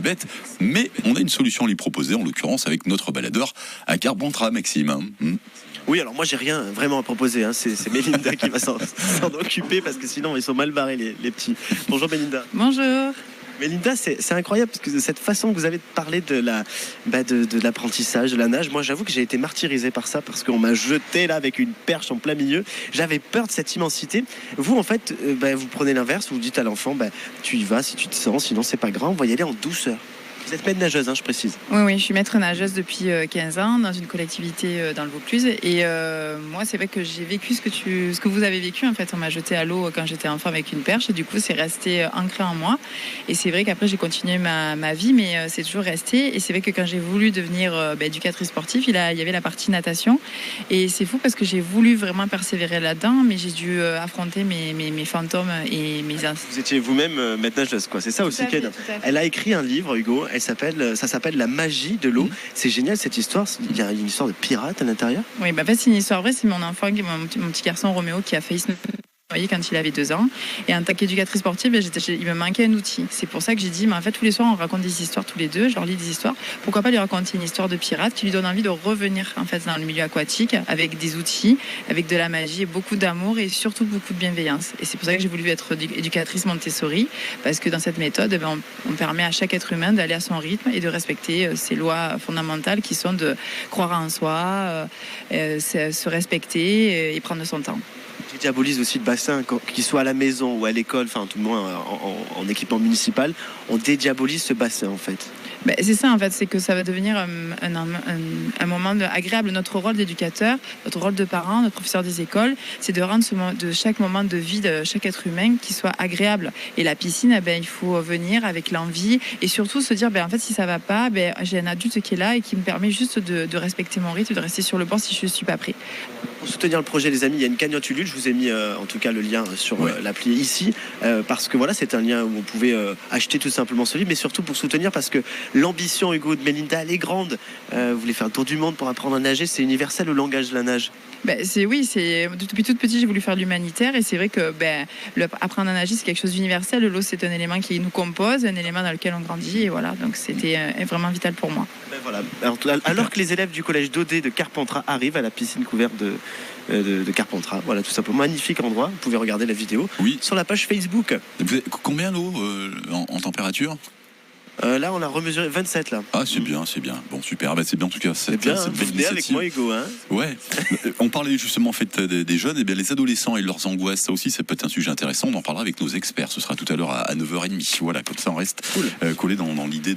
bête, mais on a une solution à lui proposer, en l'occurrence avec notre baladeur à Carpentras, Maxime. Oui, alors moi j'ai rien vraiment à proposer, hein. C'est Mélinda qui va s'en occuper parce que sinon ils sont mal barrés les petits. Bonjour Mélinda. Bonjour. Mélinda, c'est incroyable parce que de cette façon que vous avez de parler de l'apprentissage, de la nage, moi j'avoue que j'ai été martyrisé par ça parce qu'on m'a jeté là avec une perche en plein milieu. J'avais peur de cette immensité. Vous en fait, vous prenez l'inverse, vous dites à l'enfant, tu y vas si tu te sens, sinon c'est pas grave, on va y aller en douceur. Vous êtes maître nageuse, hein, je précise. Oui, je suis maître nageuse depuis 15 ans dans une collectivité dans le Vaucluse. Et moi, c'est vrai que j'ai vécu ce que vous avez vécu. En fait, on m'a jeté à l'eau quand j'étais enfant avec une perche. Et du coup, c'est resté ancré en moi. Et c'est vrai qu'après, j'ai continué ma vie, mais c'est toujours resté. Et c'est vrai que quand j'ai voulu devenir éducatrice sportive, il y avait la partie natation. Et c'est fou parce que j'ai voulu vraiment persévérer là-dedans, mais j'ai dû affronter mes fantômes et mes... Vous étiez vous-même maître nageuse, quoi. C'est ça aussi qu'elle... Elle a écrit un livre, Hugo. Ça s'appelle La magie de l'eau. C'est génial cette histoire. Il y a une histoire de pirate à l'intérieur. Oui, en fait, c'est une histoire vraie. C'est mon enfant, mon petit garçon Roméo, qui a failli se noyer quand il avait 2 ans. Et en tant qu'éducatrice sportive, il me manquait un outil. C'est pour ça que j'ai dit, mais en fait, tous les soirs, on raconte des histoires tous les deux. Je leur lis des histoires. Pourquoi pas lui raconter une histoire de pirate qui lui donne envie de revenir en fait dans le milieu aquatique avec des outils, avec de la magie, et beaucoup d'amour et surtout beaucoup de bienveillance. Et c'est pour ça que j'ai voulu être éducatrice Montessori, parce que dans cette méthode, on permet à chaque être humain d'aller à son rythme et de respecter ces lois fondamentales qui sont de croire en soi, se respecter et prendre son temps. Tu diabolises aussi le bassin, qu'il soit à la maison ou à l'école, enfin tout le monde en équipement municipal, on dédiabolise ce bassin en fait. C'est ça en fait, c'est que ça va devenir un moment agréable. Notre rôle d'éducateur, notre rôle de parent, notre professeur des écoles, c'est de rendre de chaque moment de vie de chaque être humain qui soit agréable. Et la piscine, il faut venir avec l'envie et surtout se dire, en fait, si ça va pas, j'ai un adulte qui est là et qui me permet juste de respecter mon rythme, de rester sur le bord si je suis pas prêt. Pour soutenir le projet, les amis, il y a une cagnotte Ulule. Je vous ai mis en tout cas le lien sur l'appli ici, parce que voilà, c'est un lien où vous pouvez acheter tout simplement ce livre, mais surtout pour soutenir, parce que l'ambition, Hugo, de Mélinda, elle est grande. Vous voulez faire un tour du monde pour apprendre à nager. C'est universel le langage de la nage. Depuis toute petite, j'ai voulu faire de l'humanitaire et c'est vrai que apprendre à nager, c'est quelque chose d'universel. L'eau, c'est un élément qui nous compose, un élément dans lequel on grandit et voilà, donc c'était vraiment vital pour moi. Voilà. Alors que les élèves du collège d'Odé de Carpentras arrivent à la piscine couverte de Carpentras, voilà, tout simplement magnifique endroit. Vous pouvez regarder la vidéo sur la page Facebook. Vous avez combien l'eau en température? Là, on a remesuré 27 là. Ah, c'est bien. Bon, super. C'est bien en tout cas. C'est bien. Venez avec moi, Hugo. Hein. Ouais. On parlait justement en fait des jeunes, et bien les adolescents et leurs angoisses. Ça aussi, ça peut être un sujet intéressant. On en parlera avec nos experts. Ce sera tout à l'heure à 9h30. Voilà, comme ça, on reste collé dans l'idée.